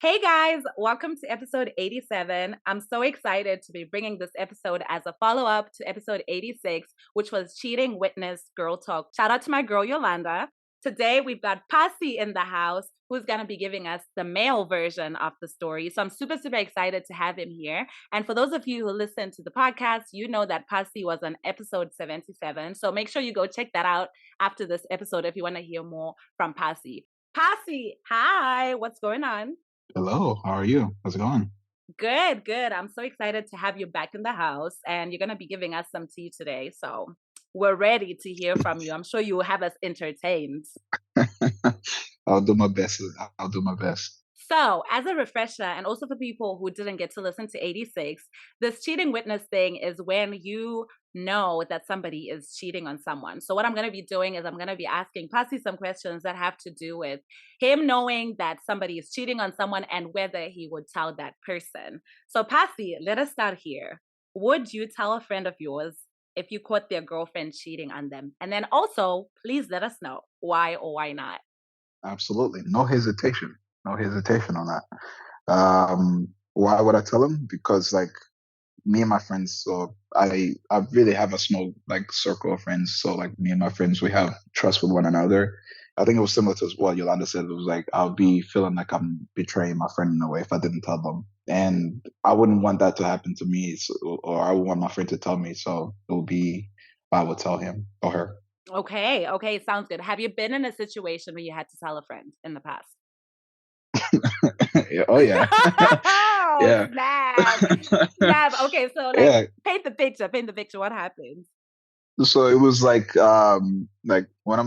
Hey guys, welcome to episode 87. I'm so excited to be bringing this episode as a follow up to episode 86, which was Cheating Witness Girl Talk. Shout out to my girl Yolanda. Today we've got Passi in the house who's going to be giving us the male version of the story. So I'm super excited to have him here. And for those of you who listen to the podcast, you know that Passi was on episode 77. So make sure you go check that out after this episode if you want to hear more from Passi. Passi, hi, what's going on? Hello, how are you? How's it going? Good. I'm so excited to have you back in the house and you're going to be giving us some tea today. So we're ready to hear from you. I'm sure you will have us entertained. I'll do my best. I'll do my best. So, as a refresher, and also for people who didn't get to listen to 86, this cheating witness thing is when you know that somebody is cheating on someone. So, what I'm going to be doing is I'm going to be asking Passi some questions that have to do with him knowing that somebody is cheating on someone and whether he would tell that person. So, Passi, let us start here. Would you tell a friend of yours if you caught their girlfriend cheating on them? And then also, please let us know why or why not. Absolutely. No hesitation. No hesitation on that. Why would I tell him? Because like me and my friends, so I really have a small like circle of friends. So like me and my friends, we have trust with one another. I think it was similar to what Yolanda said. It was like I'll be feeling like I'm betraying my friend in a way if I didn't tell them, and I wouldn't want that to happen to me, or I would want my friend to tell me. So it would be I would tell him or her. Okay, sounds good. Have you been in a situation where you had to tell a friend in the past? Yeah, oh yeah, Oh, yeah, snap. Snap. Okay, so like yeah. paint the picture. Paint the picture. What happens? So it was like one of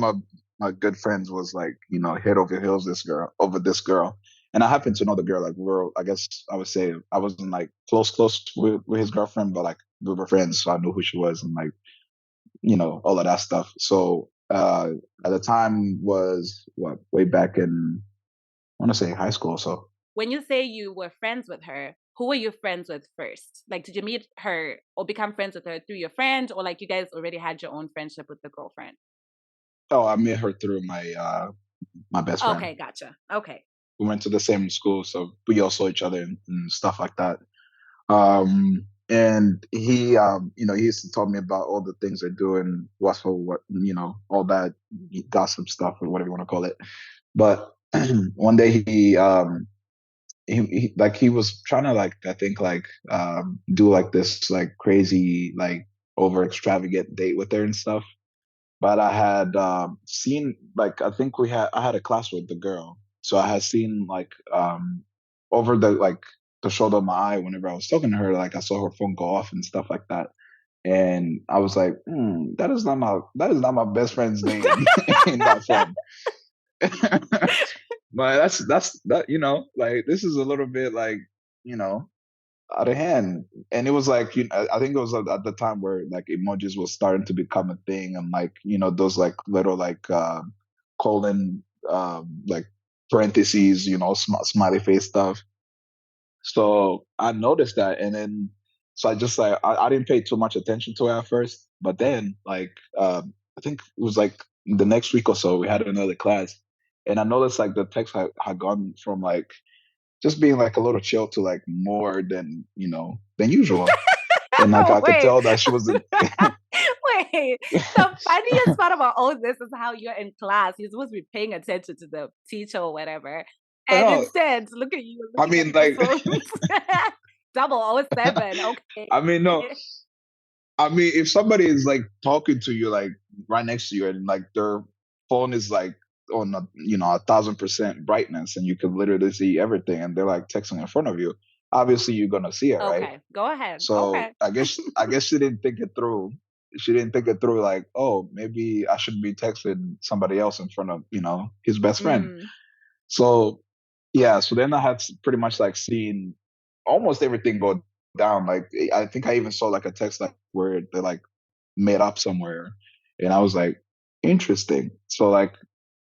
my good friends was like head over heels this girl, and I happened to know the girl. Like I guess I would say I wasn't like close with his girlfriend, but like we were friends, so I knew who she was and like all of that stuff. So at the time was what way back in I want to say high school. So When you say you were friends with her, who were you friends with first? Like, did you meet her or become friends with her through your friend, or like you guys already had your own friendship with the girlfriend? oh, I met her through my best friend. Okay, gotcha. Okay. We went to the same school, so we all saw each other and stuff like that. And he used to tell me about all the things they're doing, all that gossip stuff or whatever you want to call it. But one day he was trying to like I think like do like this like crazy like over extravagant date with her and stuff. But I had seen like I had a class with the girl, so I had seen like over the shoulder of my eye whenever I was talking to her, like I saw her phone go off and stuff like that, and I was like, that is not my best friend's name in that phone. But that like this is a little bit like you know out of hand. And it was like, I think it was at the time where like emojis was starting to become a thing, and like those like little like colon like parentheses, smiley face stuff. So I noticed that, and then so I just like I didn't pay too much attention to it at first, but then like I think it was like the next week or so we had another class, and I noticed like the text had gone from like just being like a little chill to like more than usual. And like I could Wait. tell that she wasn't. Wait. The funniest part about all this is how you're in class. You're supposed to be paying attention to the teacher or whatever. And No, instead, look at you I looking at mean your like, phone. 007. Okay. I mean no, I mean if somebody is like talking to you like right next to you and like their phone is like on 1,000% brightness and you can literally see everything and they're like texting in front of you, obviously you're gonna see it, right? Okay. Go ahead. So Okay. I guess she didn't think it through. She didn't think it through like, oh, maybe I should be texting somebody else in front of, his best friend. Mm. So yeah, so then I had pretty much like seen almost everything go down. Like I think I even saw like a text like where they like made up somewhere. And I was like, interesting. So like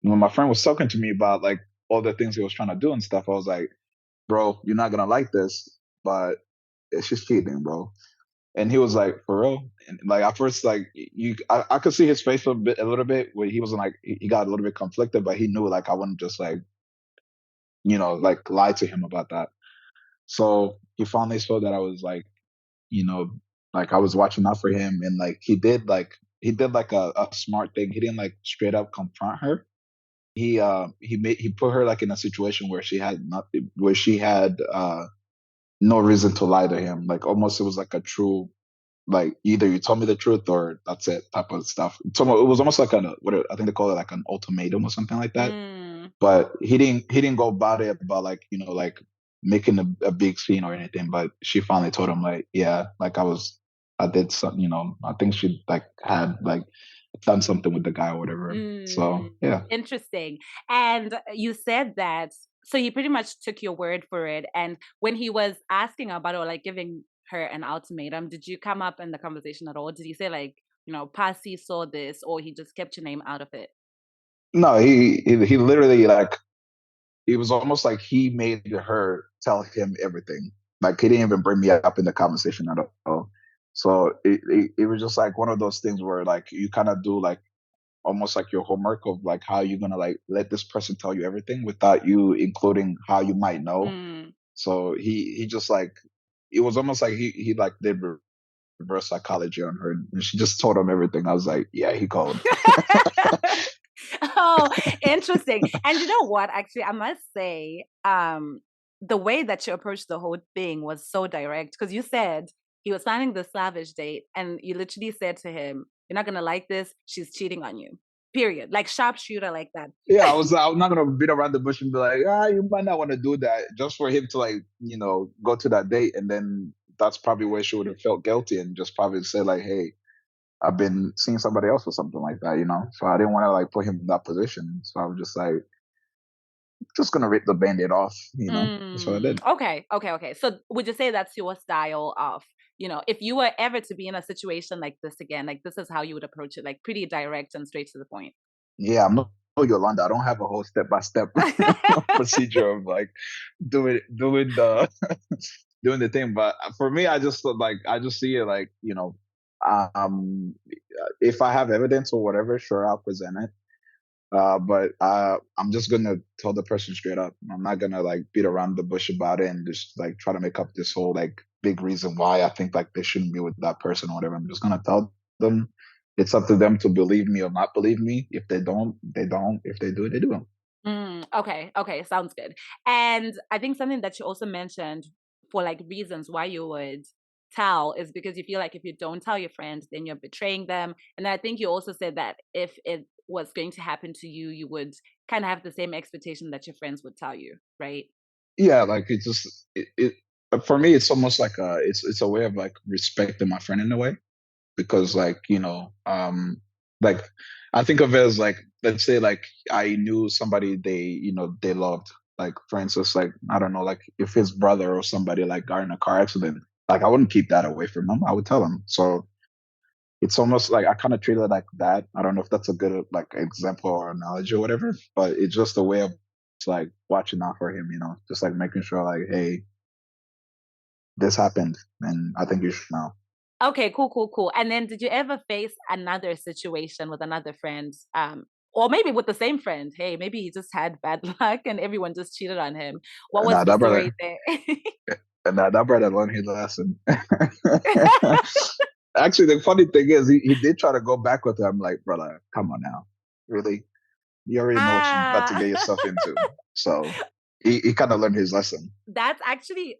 when my friend was talking to me about like all the things he was trying to do and stuff, I was like, bro, you're not gonna like this, but it's just cheating, bro. And he was like, for real? And like at first, like I could see his face a little bit where he wasn't like he got a little bit conflicted, but he knew like I wouldn't just like like lie to him about that. So he finally saw that I was like, you know, like I was watching out for him, and like he did like a smart thing. He didn't like straight up confront her. He put her like in a situation where she had no reason to lie to him. Like almost it was like a true, like either you tell me the truth or that's it type of stuff. So it was almost like I think they call it like an ultimatum or something like that. Mm. But he didn't go about it about like like making a big scene or anything. But she finally told him like, yeah, like I did something, I think she like had like done something with the guy or whatever. So Mm, yeah. interesting. And you said that, so he pretty much took your word for it. And when he was asking about, or like giving her an ultimatum, did you come up in the conversation at all? Did he say like, Passi saw this, or he just kept your name out of it? No, he literally like it was almost like he made her tell him everything. Like he didn't even bring me up in the conversation at all. So it was just like one of those things where like you kind of do like almost like your homework of like how you're gonna like let this person tell you everything without you including how you might know. Mm. So he just like it was almost like he like did reverse psychology on her, and she just told him everything. I was like, yeah, he called. Oh, interesting. And you know what? Actually, I must say, the way that you approached the whole thing was so direct because you said he was planning the lavish date, and you literally said to him, "You're not gonna like this. She's cheating on you." Period. Like sharpshooter, like that. Yeah, I was not gonna beat around the bush and be like, you might not want to do that just for him to like, go to that date, and then that's probably where she would have felt guilty and just probably say like, hey, I've been seeing somebody else or something like that. So I didn't want to like put him in that position. So I was just like, just gonna rip the band-aid off. That's what I Mm, did. okay, okay, okay. So would you say that's your style of, if you were ever to be in a situation like this again, like this is how you would approach it, like pretty direct and straight to the point? Yeah, I'm not Yolanda. I don't have a whole step-by-step procedure of like doing the doing the thing. But for me, I just see it like, um, if I have evidence or whatever, sure, I'll present it. But I'm just gonna tell the person straight up. I'm not gonna like beat around the bush about it and just like try to make up this whole like big reason why I think like they shouldn't be with that person or whatever. I'm just gonna tell them. It's up to them to believe me or not believe me. If they don't, they don't. If they do, they do. Okay, okay, sounds good. And I think something that you also mentioned for like reasons why you would tell is because you feel like if you don't tell your friends, then you're betraying them. And I think you also said that if it was going to happen to you, you would kind of have the same expectation that your friends would tell you, right? Yeah, like it just it for me, it's almost like it's a way of like respecting my friend in a way because like like I think of it as like let's say like I knew somebody they loved, like for instance like I don't know, like if his brother or somebody like got in a car accident, like I wouldn't keep that away from him. I would tell him. So it's almost like I kind of treat it like that. I don't know if that's a good like example or analogy or whatever, but it's just a way of like watching out for him, just like making sure like, hey, this happened and I think you should know. Okay, cool, cool, cool. And then did you ever face another situation with another friend? Or maybe with the same friend. Hey, maybe he just had bad luck and everyone just cheated on him. What And was the that story brother there? and that brother learned his lesson. Actually, the funny thing is he did try to go back with her. I'm like, brother, come on now. Really? You already know what you're about to Ah, get yourself into. So he kind of learned his lesson. that's actually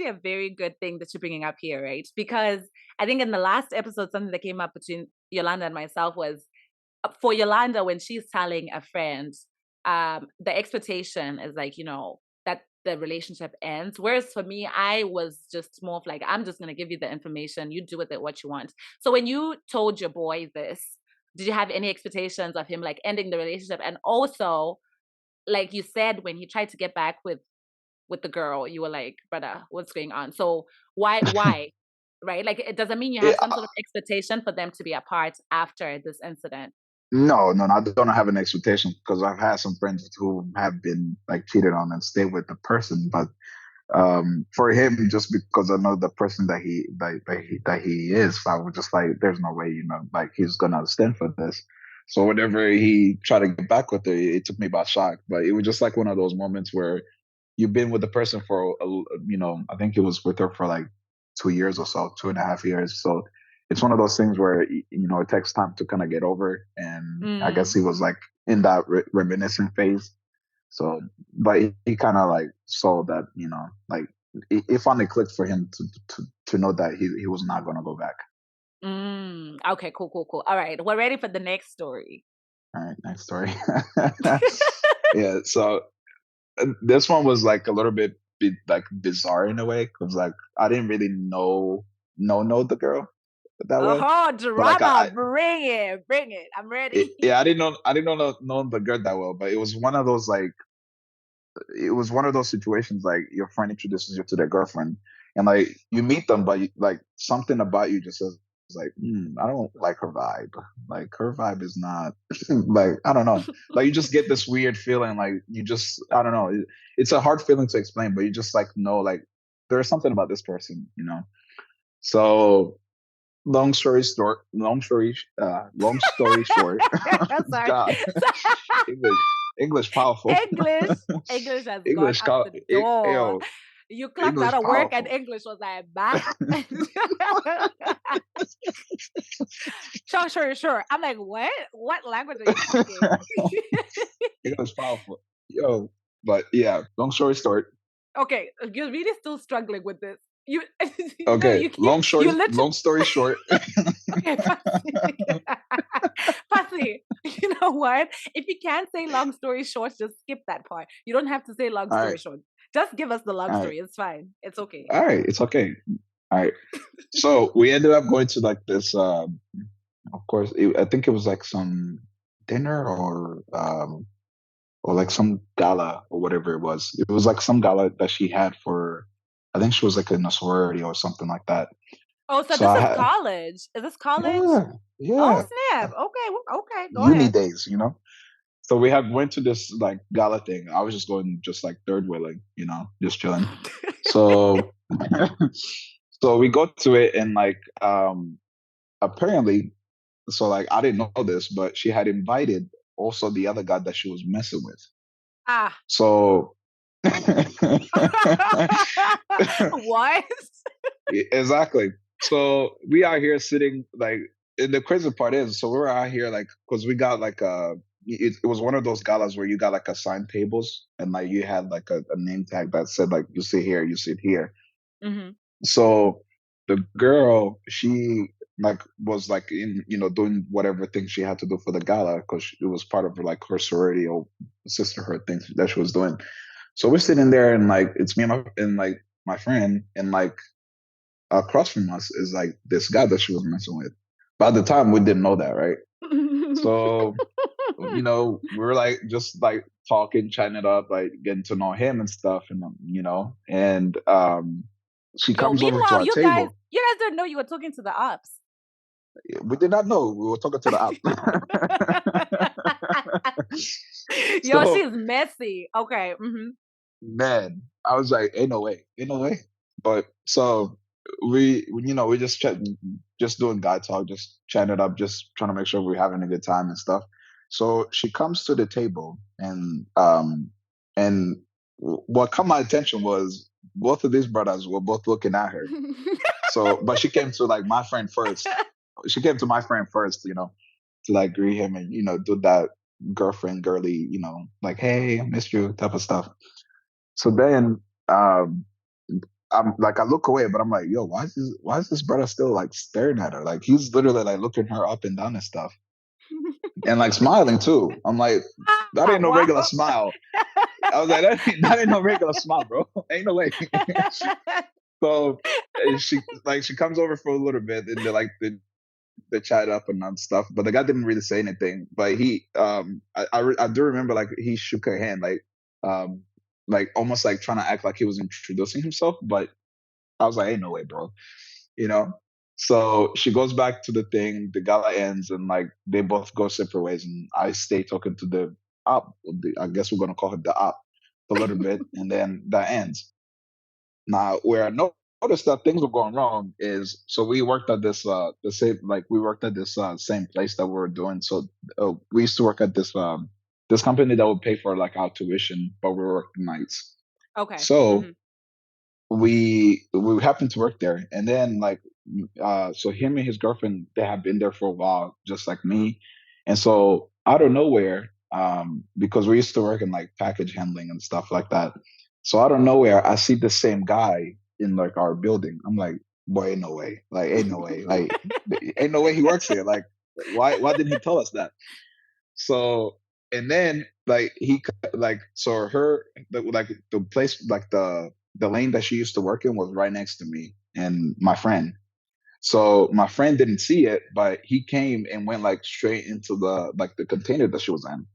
a very good thing that you're bringing up here, right? Because I think in the last episode, something that came up between Yolanda and myself was for Yolanda when she's telling a friend, the expectation is like that the relationship ends. Whereas for me, I was just more of like I'm just gonna give you the information, you do with it what you want. So when you told your boy this, did you have any expectations of him like ending the relationship? And also, like you said, when he tried to get back with the girl, you were like, brother, what's going on? So why? Right? Like it doesn't mean you have Yeah, some sort of expectation for them to be apart after this incident. no, I don't have an expectation because I've had some friends who have been like cheated on and stayed with the person, but for him, just because I know the person that he is, I was just like, there's no way, like he's gonna stand for this. So whenever he tried to get back with her, it took me by shock. But it was just like one of those moments where you've been with the person for I think it was with her for like 2 years or so, 2.5 years. So it's one of those things where it takes time to kind of get over. And I guess Mm. he was like in that reminiscent phase. So, but he kind of like saw that, like it finally clicked for him to know that he was not gonna go back. Mm. Okay, cool, cool, cool. All right, we're ready for the next story. All right, next story. Yeah, so this one was like a little bit like bizarre in a way because like I didn't really know the girl that well, Oh, but like drama! Bring it. I'm ready. yeah, I didn't know the girl that well, but it was one of those situations like your friend introduces you to their girlfriend, and like you meet them, but like something about you just says like, I don't like her vibe. Like her vibe is not like I don't know. Like you just get this weird feeling, like you just I don't know. It's a hard feeling to explain, but you just like know like there's something about this person. So long story short, Sorry. God, English English powerful. English. English has gone English out call the door. yo You clocked out English of work and powerful. English was like, bah. Sure, sure, sure. I'm like, what? What language are you talking? English powerful. Yo, but yeah, long story short. Okay, you're really still struggling with this. You, no, Okay, you literally. long story short. Okay, Passi. Passi, you know what? If you can't say long story short, just skip that part. You don't have to say long All story right, short. Just give us the long all right, story. It's fine. It's okay. all right. It's okay. All right. So we ended up going to like this. Of course, I think it was like some dinner or like some gala or whatever it was. It was like some gala that she had for. I think she was like in a sorority or something like that. Oh, so So this I is had college. Is this college? yeah, Oh, yeah, snap. Okay, okay. Go uni ahead. days. So we had went to this like gala thing. I was just going just like third wheeling, just chilling. So so we go to it and like apparently so like I didn't know this, but she had invited also the other guy that she was messing with. Ah. So What? exactly. So we are here sitting like and the crazy part is so we're out here like because we got like it was one of those galas where you got like assigned tables and like you had like a name tag that said like you sit here, you sit here. Hmm. So the girl, she like was like in doing whatever thing she had to do for the gala because it was part of her like her sorority or sisterhood thing that she was doing. So we're sitting there and like it's me and like my friend and like across from us is like this guy that she was messing with. But at the time we didn't know that, right? So we're like just like talking, chatting it up, like getting to know him and stuff, and she Yo, comes over to meanwhile, our table. you guys didn't know you were talking to the ops. We did not know we were talking to the app. Yo, So she's messy. Okay. Hmm. man, I was like, ain't no way, ain't no way. But so we just just doing guy talk, just chatting it up, just trying to make sure we're having a good time and stuff. So she comes to the table and what caught my attention was both of these brothers were both looking at her. So, but she came to like my friend first. She came to my friend first, to like greet him and do that girlfriend girly, like hey, I missed you type of stuff. So then um I'm like I look away, but I'm like, yo, why is this brother still like staring at her? Like he's literally like looking her up and down and stuff. And like smiling too. I'm like, that ain't no Wow. regular smile. I was like, that ain't no regular smile, bro. Ain't no way. So she comes over for a little bit and they're like they chat up and stuff, but the guy didn't really say anything. But I do remember like he shook her hand um like almost like trying to act like he was introducing himself, but I was like, ain't no way, bro. You know? So she goes back to the thing, the gala ends, and like they both go separate ways. And I stay talking to the op. I guess we're gonna call it the op a little bit, and then that ends. Now, where I noticed that things were going wrong is so we worked at this the same like we worked at this same place that we were doing. So we used to work at this company that would pay for like our tuition, but we were working nights. Okay. So Mm-hmm. we happened to work there, and then like so him and his girlfriend, they have been there for a while, just like me. And so out of nowhere, because we used to work in like package handling and stuff like that. So out of nowhere, I see the same guy in like our building. I'm like, boy, ain't no way. Like, ain't no way. Like, ain't no way he works here. Like, why didn't he tell us that? So and then like like so like the place like the lane that she used to work in was right next to me and my friend. So my friend didn't see it, but he came and went like straight into the container that she was in.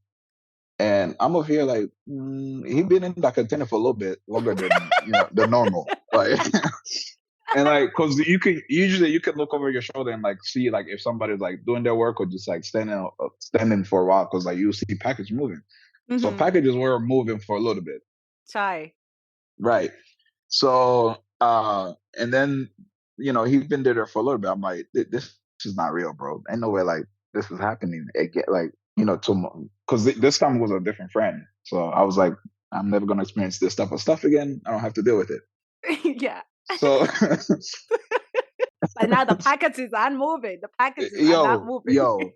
And I'm over here like, he been in that container for a little bit longer than than normal. Like and like, cause you can look over your shoulder and like see like if somebody's like doing their work or just like standing for a while, cause like you see package moving. So Mm-hmm. packages were moving for a little bit, Chai. right? So and then he's been there for a little bit. I'm like, this is not real, bro. Ain't no way like this is happening again. Like cause this time it was a different friend. So I was like, I'm never gonna experience this type of stuff again. I don't have to deal with it. Yeah. So But now the packages aren't moving. The packages are not yo, moving. yo,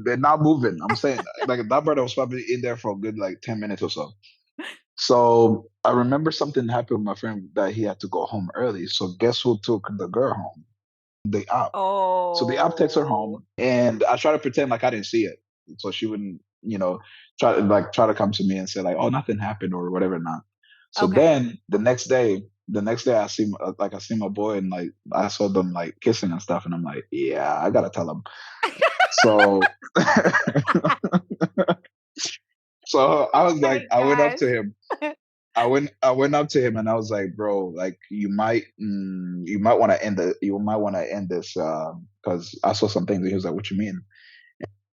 they're not moving. I'm saying like that brother was probably in there for a good like 10 minutes or so. So I remember something happened with my friend that he had to go home early. So guess who took the girl home? The app. So the app takes her Oh. home, and I try to pretend like I didn't see it, so she wouldn't, try to come to me and say like, "Oh, nothing happened" or whatever. Not. So Okay. then the next day I see my boy and like I saw them like kissing and stuff, and I'm like, yeah, I gotta tell him. So so I Oh was like, my I went up gosh. to him. I went up to him and I was like, bro, like you might want to end this because I saw some things. And he was like, what you mean?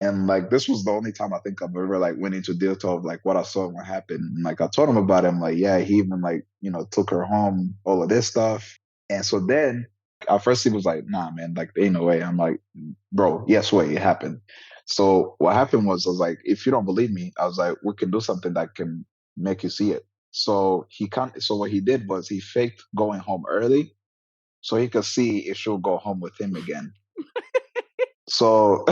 And like this was the only time I think I've ever like went into detail of like what I saw and what happened. And like I told him about it. I'm like, yeah, he even like took her home, all of this stuff. And so then at first he was like, nah, man, like there ain't no way. I'm like, bro, yes way, it happened. So what happened was I was like, if you don't believe me, I was like, we can do something that can make you see it. So he can't. So what he did was he faked going home early so he could see if she'll go home with him again. So,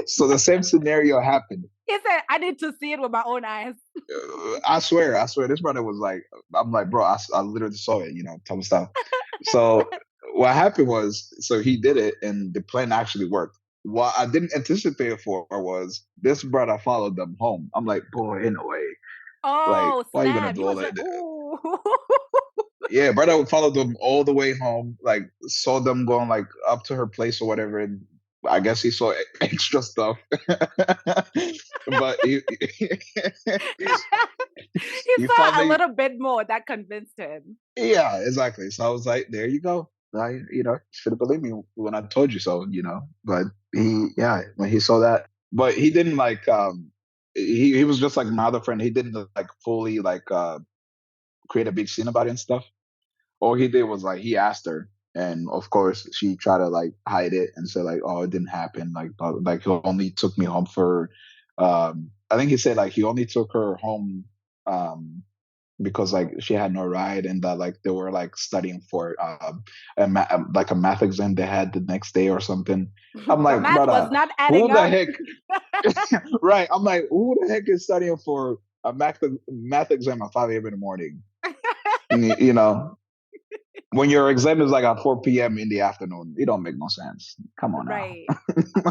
so the same scenario happened. He said, I need to see it with my own eyes. I swear, this brother was like, I'm like, bro, I literally saw it, type of stuff. So what happened was, so he did it, and the plan actually worked. What I didn't anticipate for was this brother followed them home. I'm like, boy, in a way, like, Oh, why are you gonna snap. do You all was that? like, ooh. Yeah, brother followed them all the way home. Like saw them going like up to her place or whatever. And I guess he saw extra stuff, but He he saw a finally, little bit more that convinced him. yeah, exactly. So I was like, there you go. Should have believed me when I told you so. But yeah, when he saw that, but he didn't like. He was just like my other friend. He didn't like fully like create a big scene about it and stuff. All he did was like he asked her, and of course she tried to like hide it and say like, "Oh, it didn't happen." Like he only took me home for. I think he said like he only took her home because like she had no ride and that like they were like studying for like a math exam they had the next day or something. I'm The like, math was brother, not who adding the up. heck? Right? I'm like, who the heck is studying for a math exam at 5 a.m. in the morning? You know, when your exam is like at 4 p.m. in the afternoon, it don't make no sense. Come on now. Right.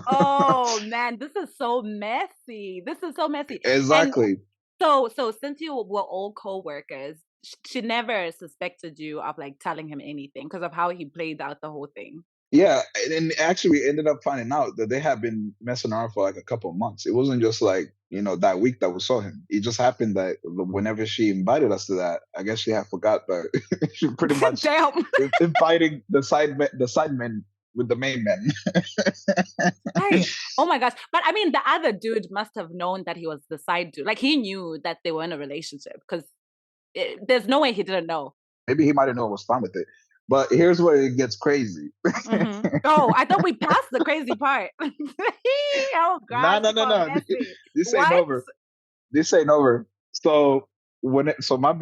Oh man, this is so messy. This is so messy. And Exactly. so since you were all co-workers, she never suspected you of like telling him anything because of how he played out the whole thing. Yeah, and actually we ended up finding out that they had been messing around for like a couple of months. It wasn't just like, that week that we saw him. It just happened that whenever she invited us to that, I guess she had forgot that she pretty much Damn. inviting the side men with the main men. Right. Oh my gosh. But I mean, the other dude must have known that he was the side dude. Like he knew that they were in a relationship because there's no way he didn't know. Maybe he might have known it was fine with it. But here's where it gets crazy. Oh, I thought we passed the crazy part. Oh No, gosh, no, you no, are no. messy. This ain't What? over. This ain't over. So so my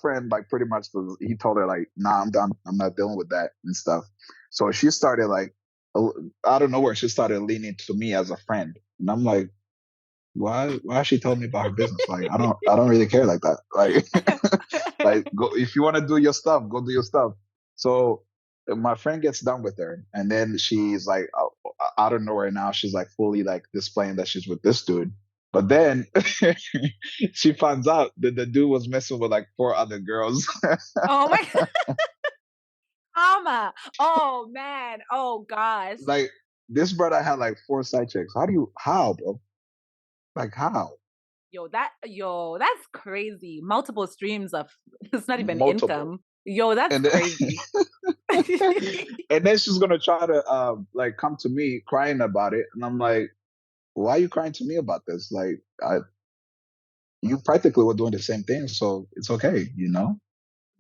friend like pretty much he told her like, nah, I'm done. I'm not dealing with that and stuff. So she started like a- out of nowhere, she started leaning to me as a friend, and I'm like, why is she telling me about her business? Like, I don't really care like that. Like, like go if you want to do your stuff, go do your stuff. So my friend gets done with her, and then she's like out of nowhere now she's like fully like displaying that she's with this dude. But then she finds out that the dude was messing with like four other girls. Oh my Mama. Oh man. Oh gosh. Like this brother had like four side chicks. How, bro? Like how? Yo, that's crazy. Multiple streams of it's not even Multiple. income. Yo, that's And then crazy. and then she's gonna try to like come to me crying about it, and I'm like, why are you crying to me about this? Like, you practically were doing the same thing, so it's okay,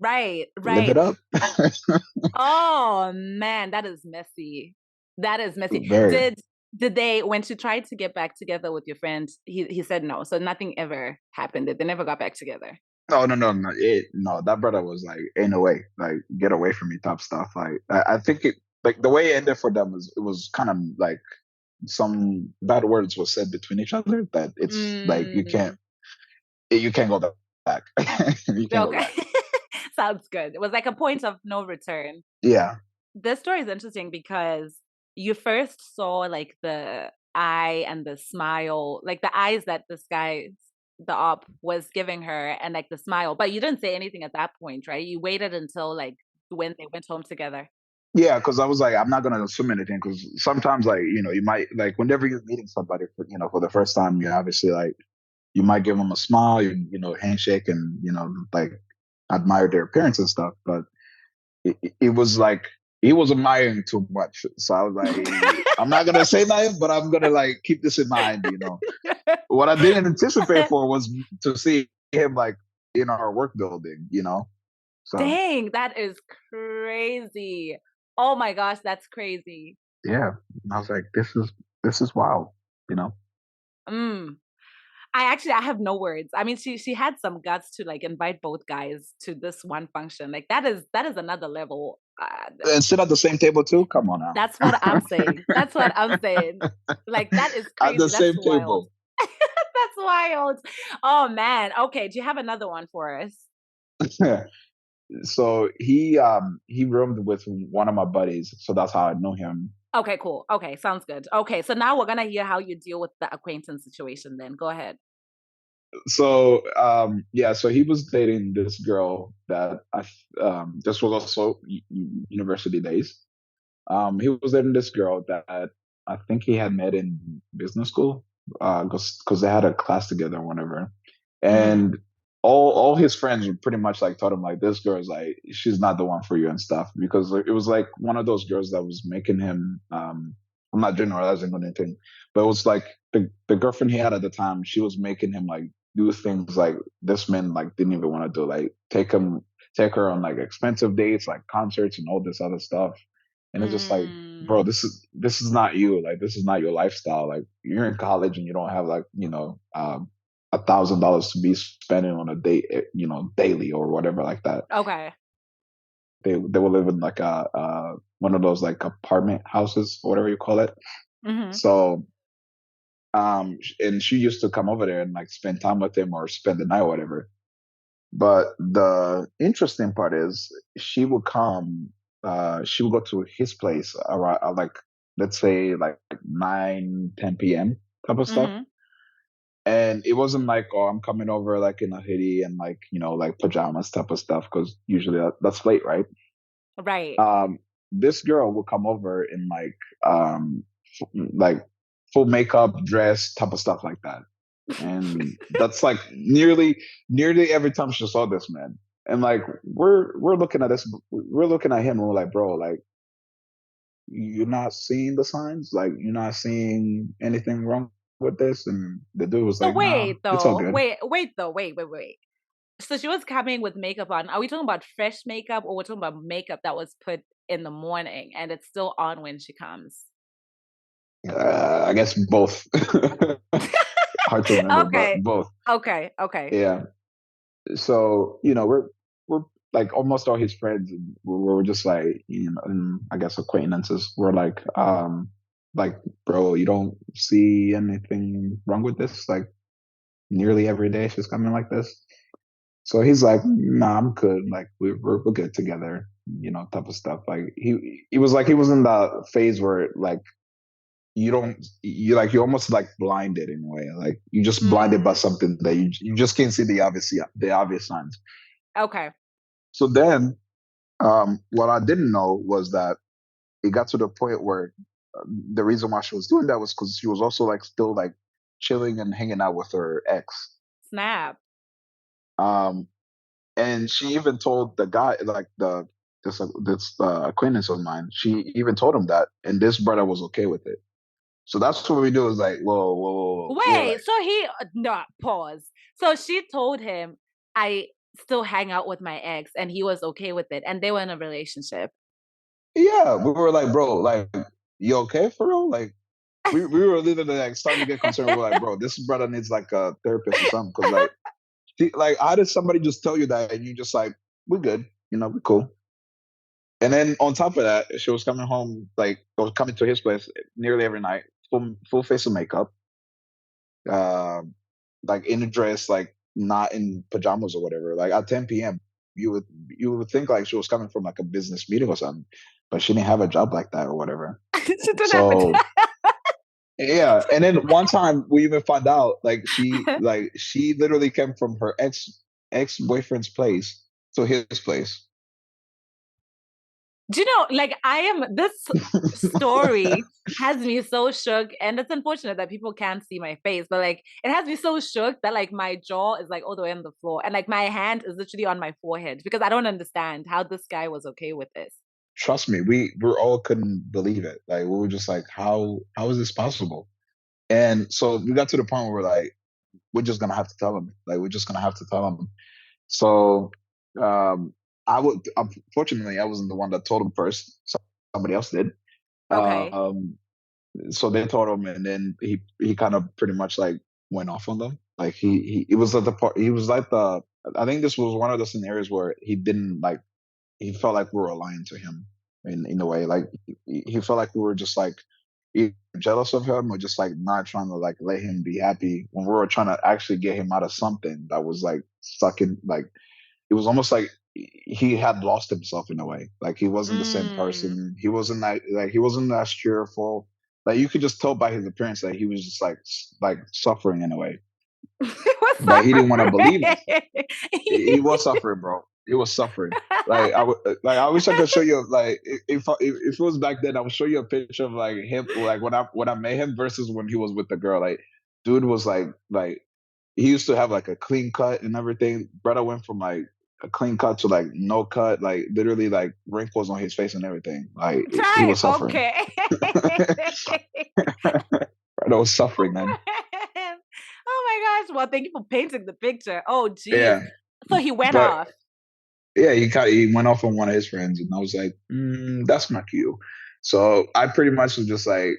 Right, live right. it up. Oh man, that is messy. That is messy. Very. Did they when she tried to get back together with your friend, he said no. So nothing ever happened. They never got back together. No, no, no, no. No, that brother was like, ain't no way. Like, get away from me, type stuff. Like, I think it like the way it ended for them was it was kind of like some bad words were said between each other that it's like Mm, you can't go back. You can't go okay. back. Sounds good. It was like a point of no return. Yeah. This story is interesting because you first saw like the eye and the smile, like the eyes that this guy, the op, was giving her, and like the smile, but you didn't say anything at that point, right? You waited until like when they went home together. Yeah, because I was like, I'm not gonna assume anything because sometimes, like, you might like whenever you're meeting somebody for the first time, you obviously like you might give them a smile, handshake, and like admire their appearance and stuff. But it was like he was admiring too much, so I was like, I'm not gonna say nothing, but I'm gonna like keep this in mind. What I didn't anticipate for was to see him like in our work building. So Dang, that is crazy. Oh my gosh, that's crazy. yeah, I was like, this is wild. Mm. I have no words. I mean, she had some guts to like invite both guys to this one function. Like that is another level. And sit at the same table too. Come on now. That's what I'm saying. That's what I'm saying. Like that is At the crazy. That's same wild. table. That's wild. Oh man. Okay. Do you have another one for us? So he roomed with one of my buddies, so that's how I know him. Okay, cool. Okay, sounds good. Okay, so now we're gonna hear how you deal with the acquaintance situation. Then go ahead. So yeah, so he was dating this girl that this was also university days. He was dating this girl that I think he had met in business school, because they had a class together or whatever. Mm-hmm. And all his friends would pretty much like told him like this girl's like she's not the one for you and stuff because it was like one of those girls that was making him. I'm not generalizing or anything, but it was like the girlfriend he had at the time. She was making him like do things like this man like didn't even want to do, like take her on like expensive dates, like concerts and all this other stuff. And it's just like, bro, Mm. this is not you. Like, this is not your lifestyle. Like, you're in college and you don't have like, $1,000 to be spending on a date, daily or whatever like that. Okay. They will live in like a one of those like apartment houses or whatever you call it. Mm-hmm. So and she used to come over there and like spend time with him or spend the night or whatever. But the interesting part is she would go to his place around like let's say like 9, 10 p.m. type of stuff. Mm-hmm. And it wasn't like, oh, I'm coming over like in a hoodie and like, like pajamas type of stuff, because usually that's late, right? Right. Um, this girl will come over in like full makeup, dress type of stuff like that. And that's like nearly every time she saw this man. And like we're looking at we're looking at him and we're like, bro, like you're not seeing the signs, like you're not seeing anything wrong with this. And the dude was So like, nah, wait it's all though. good. Wait though. Wait. So she was coming with makeup on. Are we talking about fresh makeup or we're talking about makeup that was put in the morning and it's still on when she comes? I guess both. Hard to remember, but Okay. both. Okay. Okay. Yeah. So we're like almost all his friends, and we're just like, and I guess acquaintances. We're like, bro, you don't see anything wrong with this? Like nearly every day she's coming like this. So he's like, nah, I'm good. Like we're good together, type of stuff. Like he was like, he was in the phase where like you almost like blinded in a way. Like you just blinded by Mm, something that you just can't see the obvious signs. okay. So then what I didn't know was that it got to the point where the reason why she was doing that was because she was also like still like chilling and hanging out with her ex. Snap. Um, and she even told the guy, like this acquaintance of mine, she even told him that, and this brother was okay with it. So that's what we do. Is like, whoa, whoa, whoa, whoa. We're Wait, like, so he no pause. So she told him I still hang out with my ex and he was okay with it and they were in a relationship. yeah, we were like, bro, like, you okay for real? Like, we were literally like starting to get concerned. We're like, bro, this brother needs like a therapist or something. Cause like, how did somebody just tell you that and you just like, we're good, we're cool. And then on top of that, she was coming home, like, or coming to his place nearly every night, full face of makeup, uh, like in a dress, like not in pajamas or whatever. Like at 10 p.m., you would think like she was coming from like a business meeting or something, but she didn't have a job like that or whatever. She didn't have So yeah, and then one time we even found out she literally came from her ex-boyfriend's place to his place. Do you know, like this story has me so shook, and it's unfortunate that people can't see my face, but like it has me so shook that like my jaw is like all the way on the floor, and like my hand is literally on my forehead because I don't understand how this guy was okay with this. Trust me, we all couldn't believe it. Like we were just like, how is this possible? And so we got to the point where we're like, we're just gonna have to tell him. Like we're just gonna have to tell him. So um, I would unfortunately I wasn't the one that told him first. Somebody else did. Okay. Um, so they told him, and then he kind of pretty much like went off on them. Like he it was at the part he was like the I think this was one of the scenarios where he didn't like he felt like we were lying to him in a way. Like he felt like we were just like either jealous of him or just like not trying to like let him be happy when we were trying to actually get him out of something that was like stuck in like it was almost like he had lost himself in a way. Like he wasn't the same Mm. person. He wasn't as cheerful. Like you could just tell by his appearance that he was just like suffering in a way. What's But he didn't want to believe us. suffering? He was suffering, bro. He was suffering. Like I wish I could show you like if it was back then, I would show you a picture of like him like when I met him versus when he was with the girl. Like dude was like he used to have like a clean cut and everything. Brother went from like a clean cut to like no cut, like literally like wrinkles on his face and everything. Like he Type, was suffering. okay. Brother was suffering, man. Oh my gosh. Well, thank you for painting the picture. Oh, geez. Yeah, So he went but off. yeah, he went off on one of his friends, and I was like, that's not you. So I pretty much was just like,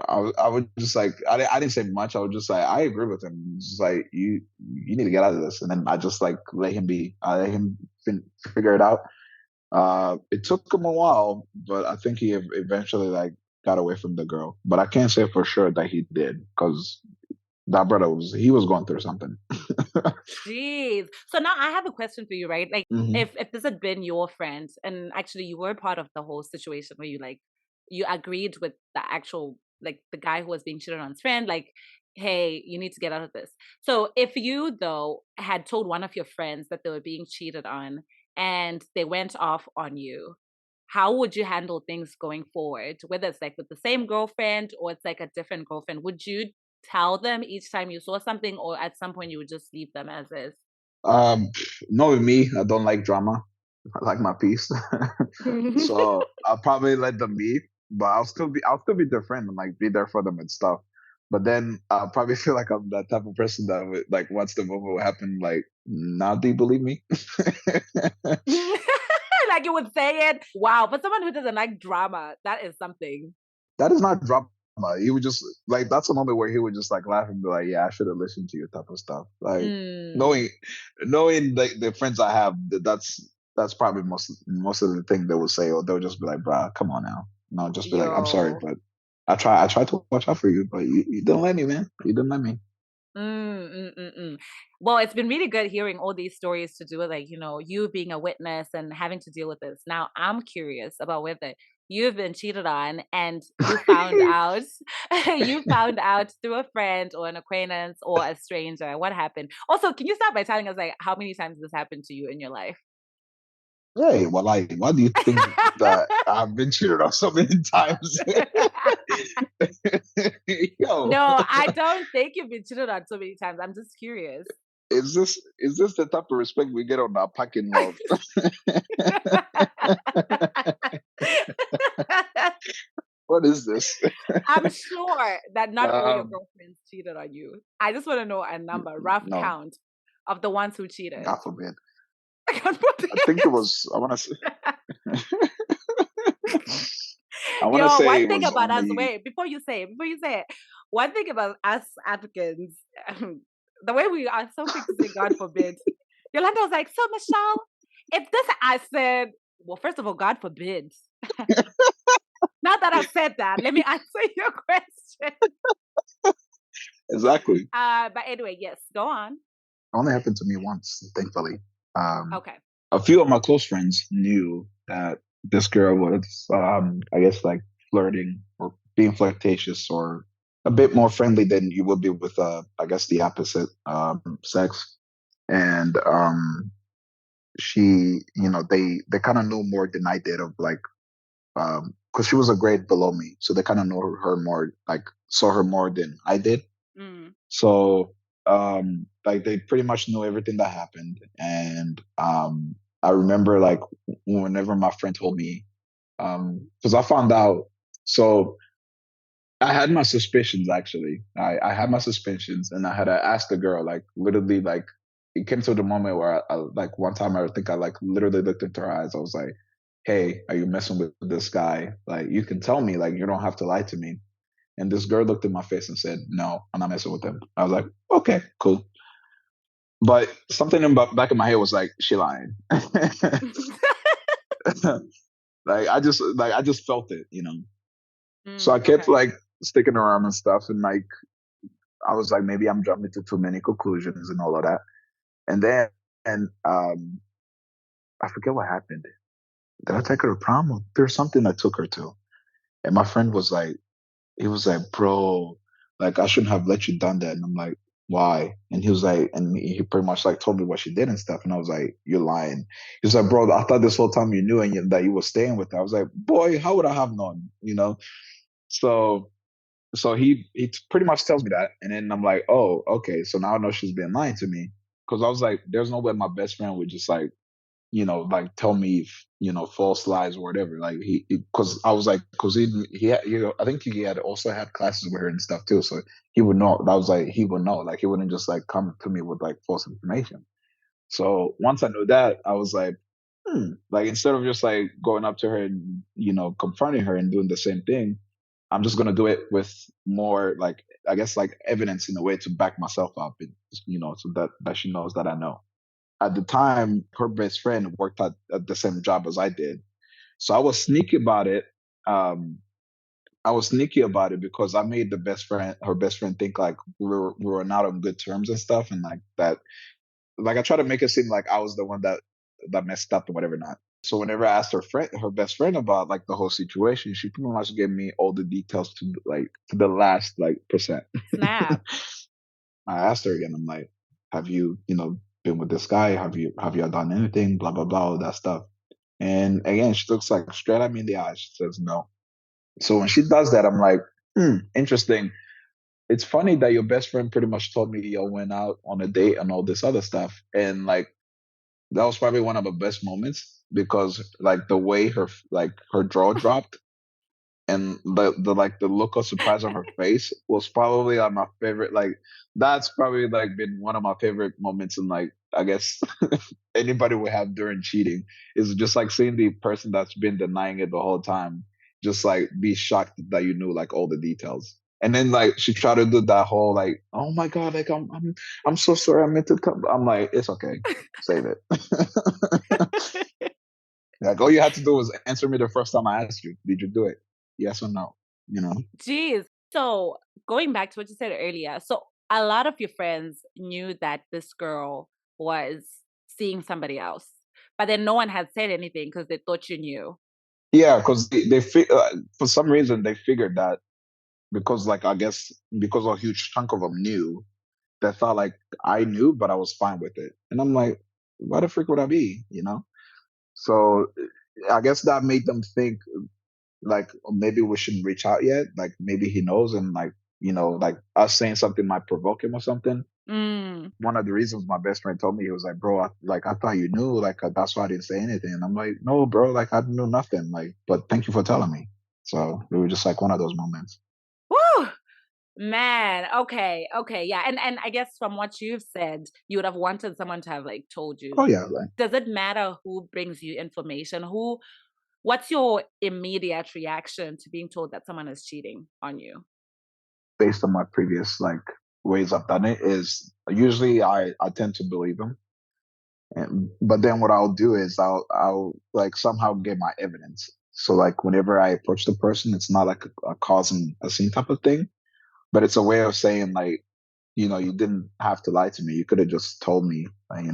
I would just like, I didn't say much. I was just like, I agree with him. It's just like you need to get out of this, and then I just like let him be. I let him figure it out. It took him a while, but I think he eventually like got away from the girl. But I can't say for sure that he did because that brother was going through something. Jeez. So now I have a question for you, right? Like Hmm. if this had been your friend and actually you were part of the whole situation where you agreed with the actual like the guy who was being cheated on his friend, like, hey, you need to get out of this. So if you though had told one of your friends that they were being cheated on and they went off on you, how would you handle things going forward? Whether it's like with the same girlfriend or it's like a different girlfriend, would you tell them each time you saw something, or at some point you would just leave them as is? Um, Knowing me, I don't like drama. I like my peace. So I'll probably let them be, but I'll still be their friend and like be there for them and stuff. But then I'll probably feel like I'm that type of person that would like once the moment will happen, like, now do you believe me? Like you would say it. Wow, but someone who doesn't like drama, that is something. That is not drama He would just like that's a moment where he would just like laugh and be like, "Yeah, I should have listened to you," type of stuff. Like Mm, knowing the friends I have, that's probably most of the thing they will say, or they'll just be like, "Bruh, come on now." No, just be like, "I'm sorry, yo. but I try to watch out for you, but you don't let me, man. You don't let me." Well, it's been really good hearing all these stories to do with like, you being a witness and having to deal with this. Now, I'm curious about whether you've been cheated on and you found out you found out through a friend or an acquaintance or a stranger. What happened? Also, can you start by telling us like how many times this happened to you in your life? Hey, well, like, why do you think that I've been cheated on so many times? Yo, No, I don't think you've been cheated on so many times. I'm just curious. is this the type of respect we get on our parking lot? What is this? I'm sure that not all your Um, girlfriends cheated on you. I just want to know a number, rough no, count of the ones who cheated. God forbid. God forbid. I think it was. I want to say. I want to Yo, say one it thing was about us, only. wait, before you say it, one thing about us Africans, the way we are so quick to say God forbid. Yolanda was like, so Michelle, if this, I said, well, first of all, God forbid. Now that I've said that, let me answer your question. Exactly. But anyway, yes, go on. Only happened to me once, thankfully. Um, Okay. a few of my close friends knew that this girl was, I guess, like flirting or being flirtatious or a bit more friendly than you would be with, I guess, the opposite sex. And they kind of knew more than I did of like, because she was a grade below me, so they kind of know her more, like saw her more than I did. Mm. So like they pretty much knew everything that happened. And I remember like whenever my friend told me, because I found out, so I had my suspicions actually. I had my suspicions and I had asked the girl, like literally like it came to the moment where I like one time I think I like literally looked into her eyes. I was like, "Hey, are you messing with this guy? Like you can tell me, like you don't have to lie to me." And this girl looked in my face and said, "No, I'm not messing with him." I was like, "Okay, cool." But something in the back of my head was like, "She lying." like I just felt it. So I kept Okay. like sticking around and stuff, and like I was like, maybe I'm jumping to too many conclusions and all of that. And then and I forget what happened. Did I take her to prom? There's something I took her to, and my friend was like, he was like, "Bro, like I shouldn't have let you done that." And I'm like, "Why?" And he was like, and he pretty much like told me what she did and stuff. And I was like, "You're lying." He was like, "Bro, I thought this whole time you knew that you were staying with her." I was like, "Boy, how would I have known?" So he pretty much tells me that, and then I'm like, "Oh, okay." So now I know she's been lying to me because I was like, "There's no way my best friend would just like like tell me, false lies or whatever." Like because I was like, because I think he had also had classes with her and stuff too, so he would know. That was like he would know, like he wouldn't just like come to me with like false information. So once I knew that, I was like, like instead of just like going up to her and confronting her and doing the same thing, I'm just gonna do it with more like I guess like evidence in a way to back myself up, and so that she knows that I know. At the time, her best friend worked at the same job as I did. So I was sneaky about it. Um, I was sneaky about it because I made her best friend think like we were not on good terms and stuff, and like that. Like I try to make it seem like I was the one that messed up or whatever not. So whenever I asked her best friend about like the whole situation, she pretty much gave me all the details to the last like percent. Snap. I asked her again. I'm like, "Have you, been with this guy? Have you done anything? Blah blah blah, all that stuff." And again, she looks like straight at me in the eyes. She says no. So when she does that, I'm like, interesting. It's funny that your best friend pretty much told me y'all went out on a date and all this other stuff, and like that was probably one of the best moments because like the way her jaw dropped and the like the look of surprise on her face was probably like my favorite. Like that's probably like been one of my favorite moments in like I guess anybody would have during cheating is just like seeing the person that's been denying it the whole time just like be shocked that you knew like all the details. And then like she tried to do that whole like, oh my God, like I'm so sorry I meant to come. I'm like, it's okay. Save it. Like all you had to do was answer me the first time I asked you, did you do it? Yes or no? You know? Jeez. So going back to what you said earlier, so a lot of your friends knew that this girl was seeing somebody else, but then no one had said anything because they thought you knew. Yeah, because for some reason they figured that because like I guess because a huge chunk of them knew, they thought like I knew, but I was fine with it. And I'm like, why the freak would I be? You know? So I guess that made them think like maybe we shouldn't reach out yet. Like maybe he knows, and like like us saying something might provoke him or something. Mm. One of the reasons my best friend told me, he was like, "Bro, I thought you knew. Like that's why I didn't say anything." And I'm like, "No, bro. Like I knew nothing. Like, but thank you for telling me." So it was just like one of those moments. Woo! Man, okay, okay, yeah. And I guess from what you've said, you would have wanted someone to have like told Oh you. yeah, like Does it matter who brings you information? What's your immediate reaction to being told that someone is cheating on you? based on my previous like ways I've done it, is usually I tend to believe him. But then what I'll do is I'll like somehow get my evidence. So like whenever I approach the person, it's not like a cause and a scene type of thing, but it's a way of saying like, you didn't have to lie to me. You could have just told me, could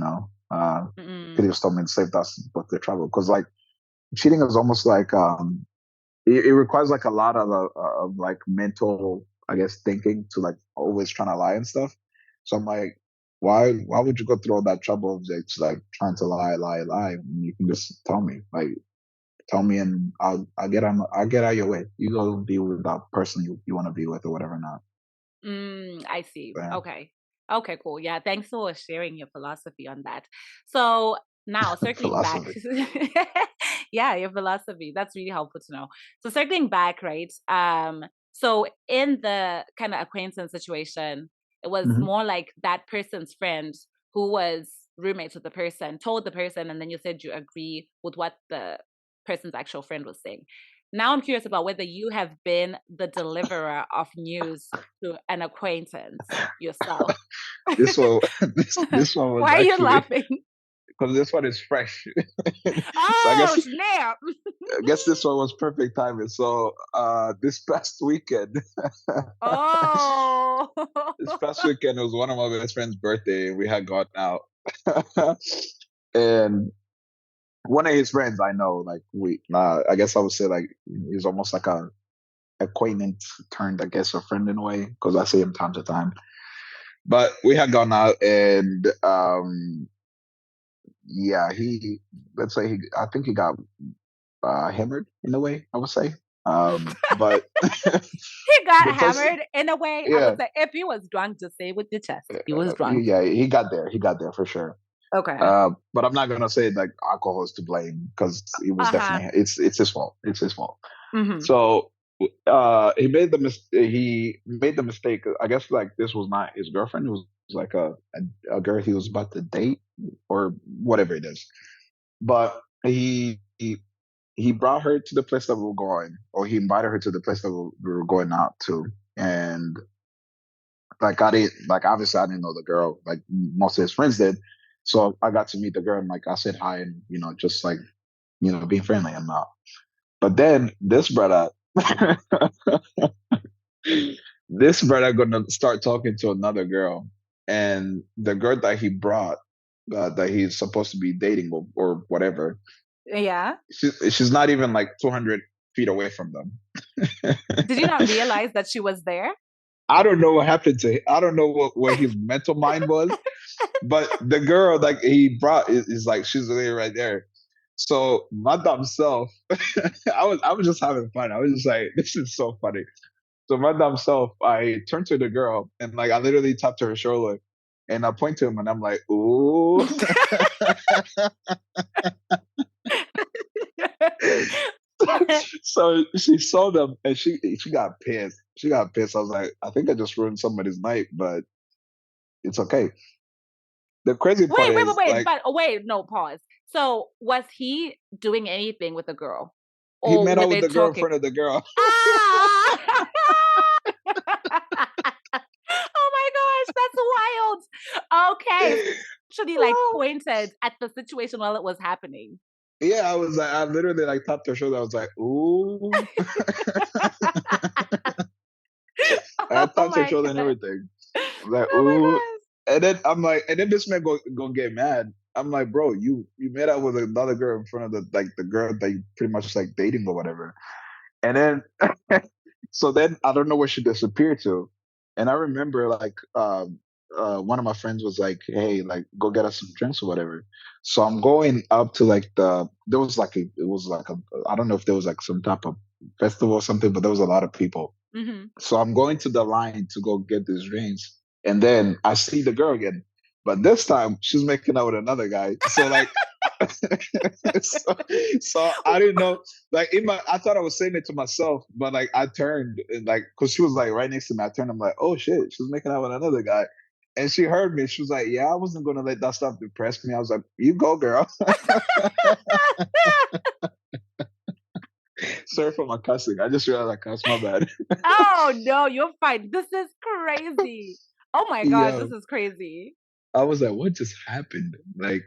Mm-mm. have just told me and saved us both the trouble. Because like cheating is almost like it requires like a lot of like mental, I guess, thinking to like always trying to lie and stuff. So I'm like, why would you go through all that trouble of like trying to lie when you can just tell me, like tell me, and I'll get out of your way. You go be with that person you want to be with or whatever not. I see. So, Okay. Okay, cool. Yeah, thanks for sharing your philosophy on that. So now circling back. philosophy. Yeah, your philosophy. That's really helpful to know. So circling back, right? So in the kind of acquaintance situation, it was Hmm. more like that person's friend who was roommates with the person told the person, and then you said you agree with what the person's actual friend was saying. Now I'm curious about whether you have been the deliverer of news to an acquaintance yourself. This one, this one was Why are you actually laughing? because this one is fresh. So Oh, snap. I guess this one was perfect timing. So this past weekend, Oh. this past weekend it was one of my best friend's birthday. We had gone out, and one of his friends I know, like I guess I would say like he's almost like a acquaintance turned, I guess, a friend in a way because I see him time to time. But we had gone out, and yeah, let's say I think he got hammered in a way, I would say. But He got the place, hammered in a way. I would yeah, say if he was drunk, just say it with your chest. He was drunk. yeah, he got there. He got there for sure. Okay. But I'm not gonna say like alcohol is to blame because it was Uh-huh. definitely it's his fault. It's his fault. Mm-hmm. So he made the mistake. I guess like this was not his girlfriend. It was like a girl he was about to date or whatever it is. But he brought her to the place that we were going, or he invited her to the place that we were going out to. And like I didn't like obviously I didn't know the girl, like most of his friends did. So I got to meet the girl and like I said hi and just like being friendly and all. But then this brother this brother gonna start talking to another girl, and the girl that he brought, that he's supposed to be dating or whatever, Yeah. she's not even like 200 feet away from them. Did you not realize that she was there? I don't know what happened to him. I don't know what his mental mind was, but the girl like he brought is like she's literally right there. So my dumb self, I was just having fun. I was just like, this is so funny. So my dumb self, I turned to the girl and like I literally tapped her shoulder and I point to him and I'm like, ooh. So she saw them and she got pissed. She got pissed. I was like, I think I just ruined somebody's night, but it's okay. The crazy part Wait, is wait. like But oh, wait, no, pause. So was he doing anything with the girl? He Or made were out with they the girl in talking? front of the girl. Ah! Oh my gosh, that's wild. Okay. Actually like pointed at the situation while it was happening. Yeah, I literally like tapped her shoulder. I was like, ooh. I Oh tapped her my shoulder and god. everything. I'm like, Oh my ooh. gosh. And then this man go get mad. I'm like, bro, you met out with another girl in front of the girl that you pretty much like dating or whatever. And then so then I don't know where she disappeared to. And I remember like one of my friends was like, hey, like go get us some drinks or whatever. So I'm going up to like there was like I don't know if there was like some type of festival or something, but there was a lot of people. Mm-hmm. So I'm going to the line to go get these drinks. And then I see the girl again. But this time she's making out with another guy. So like so, so I didn't know. Like I thought I was saying it to myself, but like I turned and like because she was like right next to me. I turned. I'm like, oh shit, she was making out with another guy, and she heard me. She was like, yeah, I wasn't gonna let that stuff depress me. I was like, you go, girl. Sorry for my cussing. I just realized I cussed. My bad. Oh no, you're fine. This is crazy. Oh my gosh, Yeah, this is crazy. I was like, what just happened? Like.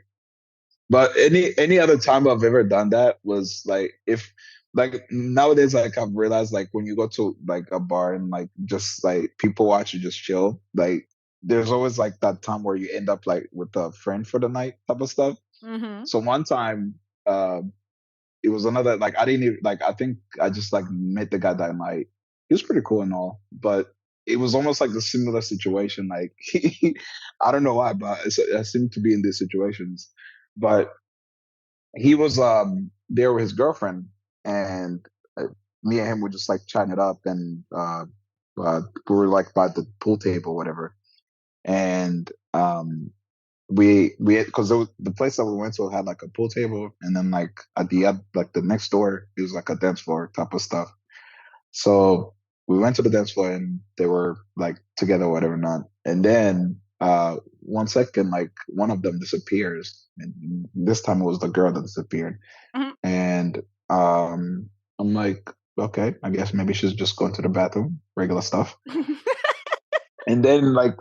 But any other time I've ever done that was like if like nowadays like I've realized like when you go to like a bar and like just like people watch you just chill, like there's always like that time where you end up like with a friend for the night type of stuff. Mm-hmm. So one time uh it was another like I didn't even like I think I just like met the guy that night. He was pretty cool and all, but it was almost like the similar situation. Like I don't know why, but I seem to be in these situations. But he was there with his girlfriend, and me and him were just like chatting it up, and we were like by the pool table, or whatever, and we because the place that we went to had like a pool table, and then like at the end, like the next door, it was like a dance floor type of stuff. So we went to the dance floor, and they were like together, or whatever, not, and then 1 second, like one of them disappears, and this time it was the girl that disappeared. Mm-hmm. And I'm like, okay, I guess maybe she's just going to the bathroom, regular stuff. And then like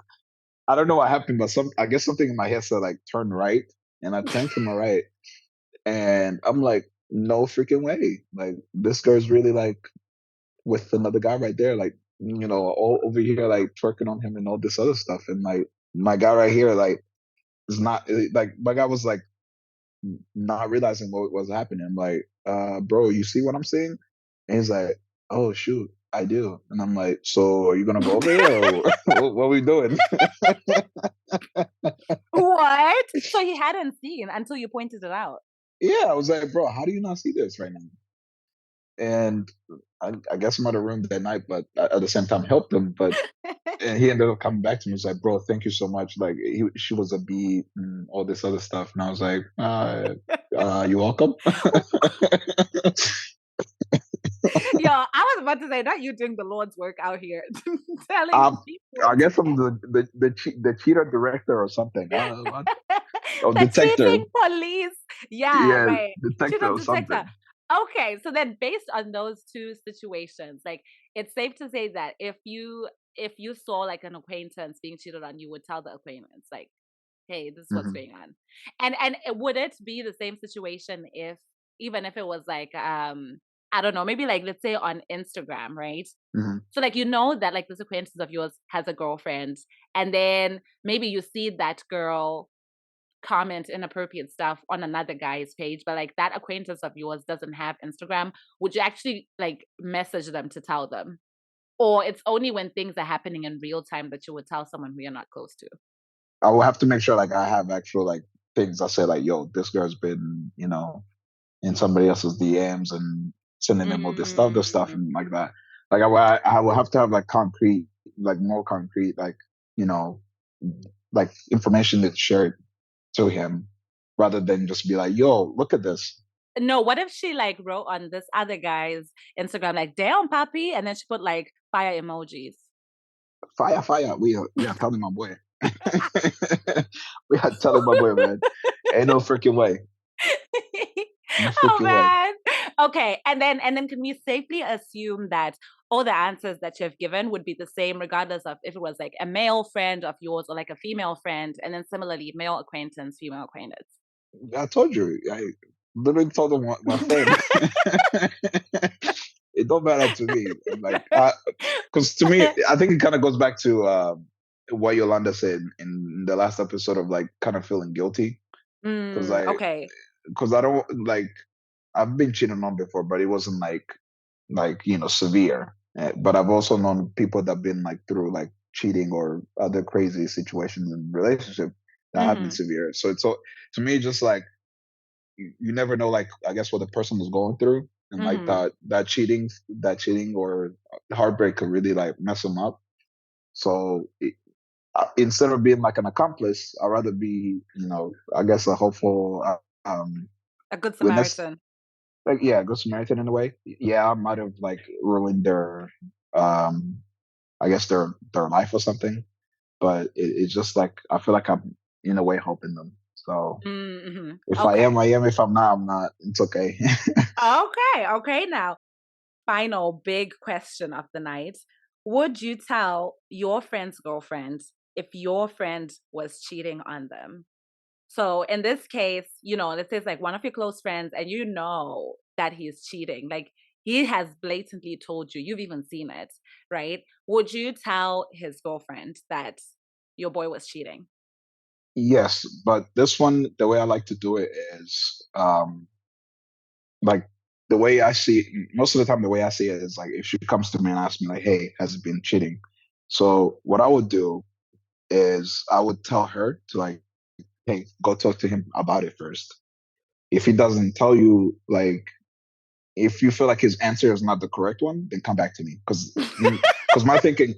I don't know what happened, but I guess something in my head said like turn right, and I turned to my right, and I'm like, no freaking way, like this girl's really like with another guy right there, like all over here like twerking on him and all this other stuff, and like my guy right here like is not like my guy was like not realizing what was happening. I'm like, bro, you see what I'm seeing? And he's like, oh shoot, I do. And I'm like, so are you gonna go over here or what are we doing? What? So he hadn't seen until you pointed it out. Yeah, I was like, bro, how do you not see this right now? And I guess I'm out of room that night, but at the same time helped him. But and he ended up coming back to me. He was like, bro, thank you so much. Like she was a B and all this other stuff. And I was like, you're welcome. Yo, I was about to say, not you doing the Lord's work out here, telling um, people I guess I'm the cheater director or something. I don't know. Or the detector. cheating police. Yeah, Yeah, right. detector Cheating or detector. something. Okay, so then based on those two situations, like it's safe to say that if you saw like an acquaintance being cheated on, you would tell the acquaintance like, "Hey, this is what's Hmm. going on." And would it be the same situation if even if it was like I don't know, maybe like let's say on Instagram, right? Hmm. So like you know that like this acquaintance of yours has a girlfriend, and then maybe you see that girl comment inappropriate stuff on another guy's page, but like that acquaintance of yours doesn't have Instagram, would you actually like message them to tell them? Or it's only when things are happening in real time that you would tell someone who you're not close to? I will have to make sure like I have actual like things I say like, yo, this girl's been, in somebody else's DMs and sending them all this stuff Mm. and like that. Like I will have to have like concrete, like more concrete, like, you know, like information that's shared to him rather than just be like, yo, look at this. No, what if she like wrote on this other guy's Instagram like, damn papi, and then she put like fire emojis? Fire, fire. We are telling my boy. We are telling my boy, man. Ain't no freaking way. No Oh freaking way. man. Okay, and then can we safely assume that all the answers that you have given would be the same regardless of if it was like a male friend of yours or like a female friend, and then similarly male acquaintance, female acquaintance. I told you, I literally told them my friend. It don't matter to me. I'm like, because to me, I think it kind of goes back to what Yolanda said in the last episode of like kind of feeling guilty because Okay. I don't like I've been cheated on before, but it wasn't like severe. But I've also known people that've been like through like cheating or other crazy situations in relationship that have been Mm-hmm. severe. So it's so to me just like you never know like I guess what the person was going through and like Mm-hmm. that cheating or heartbreak could really like mess them up. So instead of being like an accomplice, I'd rather be I guess a hopeful A good witness. Samaritan. Like yeah, good Samaritan in a way. Yeah, I might have like ruined their um I guess their life or something. But it's just like I feel like I'm in a way helping them. So Mm-hmm. if I Okay. am, I am. If I'm not, I'm not. It's okay. Okay. Okay. Now, final big question of the night. Would you tell your friend's girlfriend if your friend was cheating on them? So in this case, let's say it's like one of your close friends and you know that he's cheating. Like he has blatantly told you, you've even seen it, right? Would you tell his girlfriend that your boy was cheating? Yes, but this one, the way I like to do it is like the way I see it, most of the time the way I see it is like if she comes to me and asks me like, "Hey, has it been cheating?" So what I would do is I would tell her to like, "Hey, go talk to him about it first. If he doesn't tell you, like, if you feel like his answer is not the correct one, then come back to me because my thinking,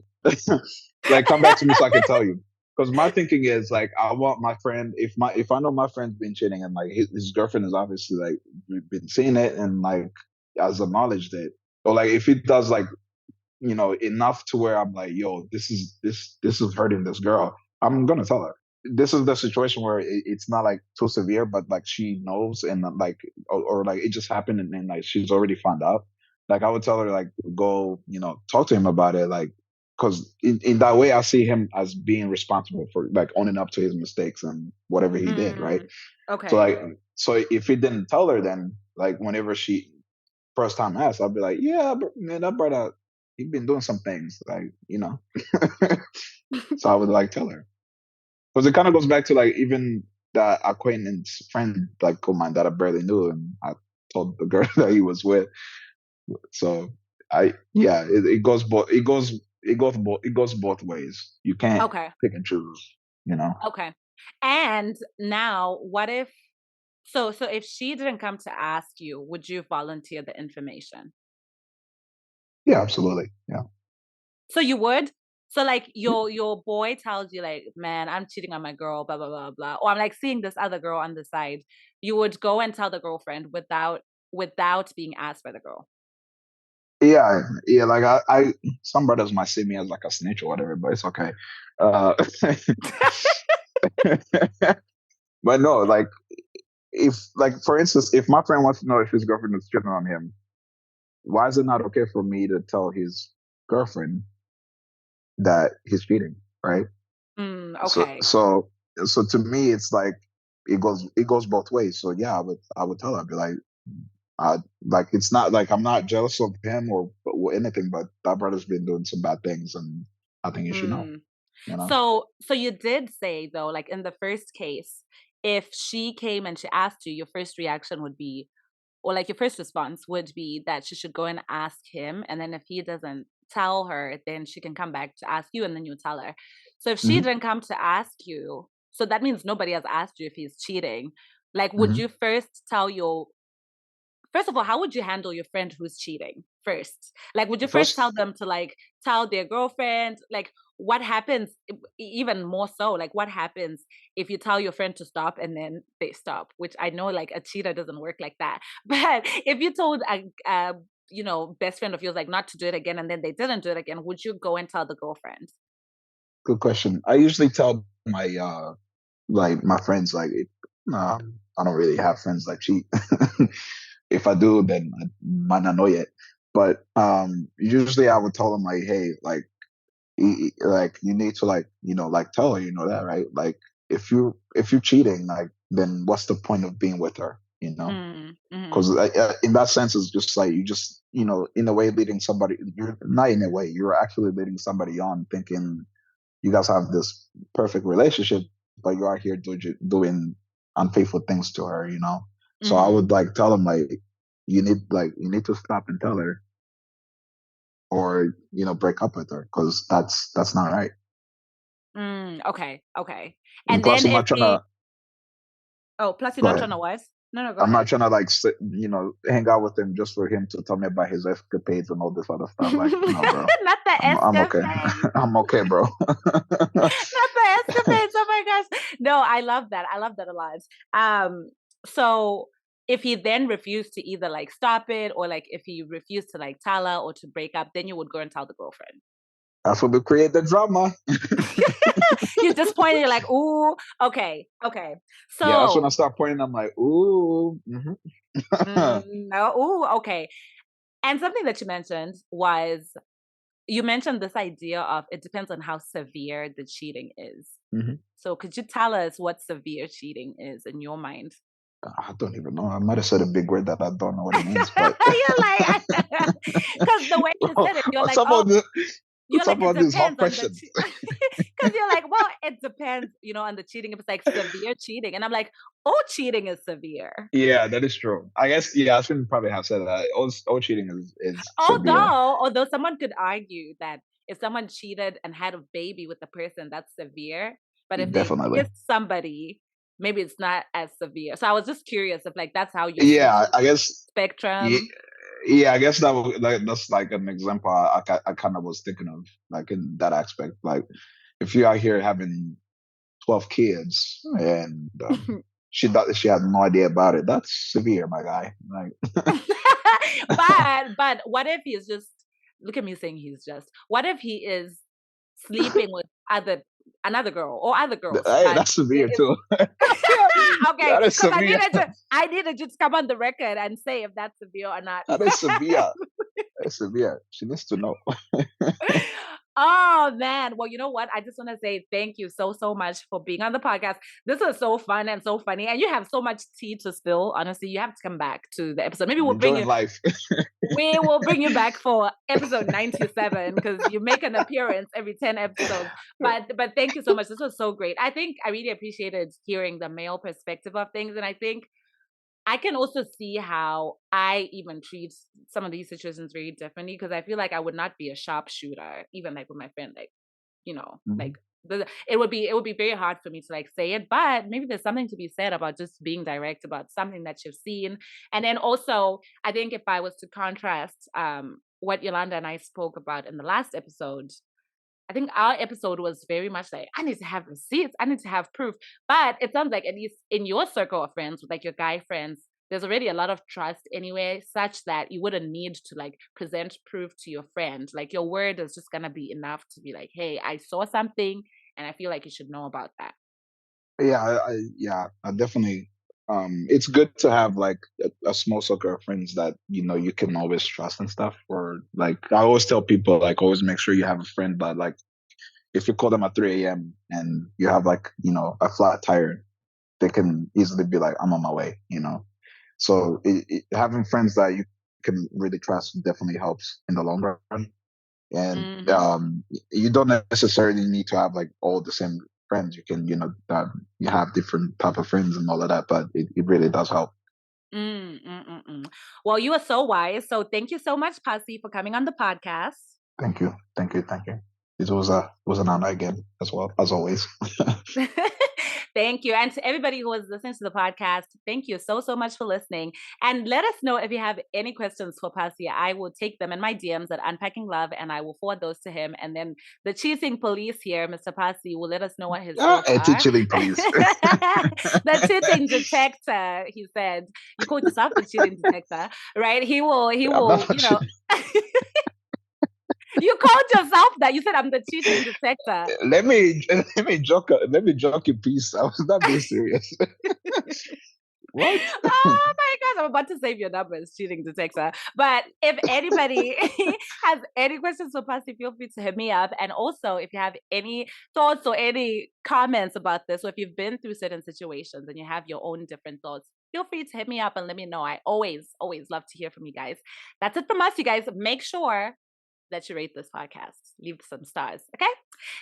like, come back to me so I can tell you. Because my thinking is like, I want my friend. If I know my friend's been cheating and like his girlfriend is obviously like we've been seeing it and like has acknowledged it, or like if he does like enough to where I'm like, yo, this is hurting this girl. I'm gonna tell her. This is the situation where it's not like too severe, but like she knows and like or like it just happened and like she's already found out. Like I would tell her like go talk to him about it like because in that way I see him as being responsible for like owning up to his mistakes and whatever he did, right? Mm, So okay. like so if he didn't tell her, then like whenever she first time asked, I'll be like, yeah, but man, that brother, he been doing some things, like. So I would like tell her because it kind of goes back to like even that acquaintance friend like of mine that I barely knew, and I told the girl that he was with. So yeah, it goes both it goes both ways. You can't Okay. pick and choose. Okay. And now what if so if she didn't come to ask you, would you volunteer the information? Yeah, absolutely. Yeah. So you would? So like your boy tells you like, man, I'm cheating on my girl, blah blah blah blah. Or I'm like seeing this other girl on the side. You would go and tell the girlfriend without being asked by the girl. Yeah, yeah, like some brothers might see me as like a snitch or whatever, but it's okay. Uh, but no, like if like for instance, if my friend wants to know if his girlfriend is cheating on him, why is it not okay for me to tell his girlfriend that he's cheating, right? So Okay. so so to me, it's like it goes both ways. So yeah, I would tell her, I'd be like, like it's not like I'm not jealous of him or anything, but that brother's been doing some bad things, and I think you should know. Mm. You know. So you did say though, like in the first case, if she came and she asked you, your first reaction would be, or like your first response would be that she should go and ask him, and then if he doesn't tell her, then she can come back to ask you, and then you tell her. So if she Hmm. didn't come to ask you, so that means nobody has asked you if he's cheating. Like, would Hmm. you first tell your first of all, how would you handle your friend who's cheating first? Like, would you first tell First, them to like tell their girlfriend? Like, what happens even more so? Like, what happens if you tell your friend to stop and then they stop? Which I know, like, a cheater doesn't work like that. But if you told a best friend of yours like not to do it again and then they didn't do it again, would you go and tell the girlfriend? good question. I usually tell my like my friends like I don't really have friends that cheat. if I do, then I might not know yet. But usually I would tell them like, hey, like, like you need to like like tell her that, right? Like if you're cheating, like then what's the point of being with her? Mm-hmm. Because in that sense, it's just like you just in a way leading somebody. You're not in a way. You're actually leading somebody on, thinking you guys have this perfect relationship, but you are here doing unfaithful things to her. So I Mm-hmm. would like tell them like you need to stop and tell her, or break up with her, because that's not right. Okay. Okay. And And plus, then I'm if not trying he, to oh, plus you're go not ahead. trying to what? No, no, go I'm not ahead. trying to like sit, hang out with him just for him to tell me about his escapades and all this other stuff. Like, no, bro. Not the I'm okay. escapades. I'm okay, bro. Not the escapades. Oh my gosh. No, I love that. I love that a lot. So if he then refused to either like stop it, or like if he refused to like tell her or to break up, then you would go and tell the girlfriend. That's what we create the drama. You're disappointed. You're like, ooh, okay, okay. Yeah, that's when I So, start pointing. I'm like, ooh. no, ooh, okay. And something that you mentioned was, you mentioned this idea of it depends on how severe the cheating is. Mhm. So could you tell us what severe cheating is in your mind? I don't even know. I might have said a big word that I don't know what it means, but You're like, because the way you said it, you're like, some oh, of the you're like, some it of these hard depends on the, questions. because you're like, well, it depends, on the cheating. If it's like severe cheating, and I'm like, oh, cheating is severe. Yeah, that is true. I guess, yeah, I shouldn't probably have said that. All cheating is severe. Although someone could argue that if someone cheated and had a baby with the person, that's severe. But if they Definitely. kiss somebody, maybe it's not as severe. So I was just curious if like that's how you Yeah, see I guess. Yeah, spectrum. yeah, I guess that's like an example I kind of was thinking of, like in that aspect. Like if you are here having 12 kids and she had no idea about it, that's severe, my guy. Like, but what if he's just, look at me saying he's just, what if he is sleeping with another girl or other girls, hey, but that's severe it's too. okay, That is because severe. I needed you to come on the record and say if that's severe or not. That is severe. That's severe. She needs to know. Oh man. Well, you know what? I just want to say thank you so much for being on the podcast. This was so fun and so funny. And you have so much tea to spill. Honestly, you have to come back to the episode. Maybe I'm we'll bring enjoying you life. we will bring you back for episode 97, because you make an appearance every 10 episodes. But thank you so much. This was so great. I think I really appreciated hearing the male perspective of things. And I think I can also see how I even treat some of these situations very differently, because I feel like I would not be a sharpshooter, even like with my friend, like, like Mhm. it would be very hard for me to like say it, but maybe there's something to be said about just being direct about something that you've seen. And then also, I think if I was to contrast what Yolanda and I spoke about in the last episode, I think our episode was very much like, I need to have receipts, I need to have proof. But it sounds like, at least in your circle of friends, with like your guy friends, there's already a lot of trust anyway, such that you wouldn't need to like present proof to your friend. Like your word is just gonna be enough to be like, hey, I saw something and I feel like you should know about that. Yeah, I definitely. It's good to have like a small circle of friends that you can always trust and stuff. Or like I always tell people, like always make sure you have a friend that, like, if you call them at 3 a.m. and you have like a flat tire, they can easily be like, I'm on my way. So having friends that you can really trust definitely helps in the long run. And Mm-hmm. you don't necessarily need to have like all the same friends. You can you have different type of friends and all of that, but it really does help. Well, you are so wise. So thank you so much, Passi, for coming on the podcast. Thank you. It was an honor again, as well as always. Thank you. And to everybody who was listening to the podcast, thank you so much for listening. And let us know if you have any questions for Passi. I will take them in my DMs at Unpacking Love, and I will forward those to him. And then the cheating police here, Mr. Passi, will let us know what his thoughts are. Chilling, please. The cheating detector, he said. You called yourself the cheating detector, right? He I'm will, not. you called yourself that. You said I'm the cheating detector. Let me joke. Let me joke in peace. I was not being serious. What? Oh my gosh, I'm about to save your number as Cheating Detector. But if anybody has any questions for Passi, feel free to hit me up. And also, if you have any thoughts or any comments about this, or if you've been through certain situations and you have your own different thoughts, feel free to hit me up and let me know. I always love to hear from you guys. That's it from us, you guys. Make sure that you rate this podcast. Leave some stars, okay?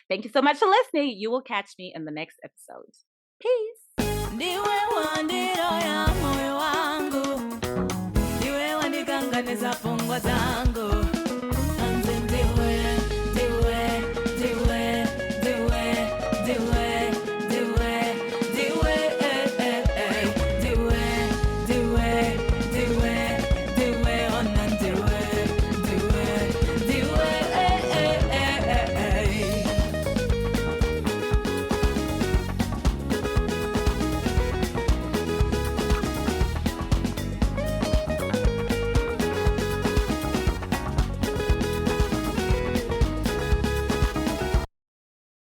Thank you so much for listening. You will catch me in the next episode. Peace. Ndiwe wandiro ya moyo wangu, ndiwe wandikanganiza fungwa zangu.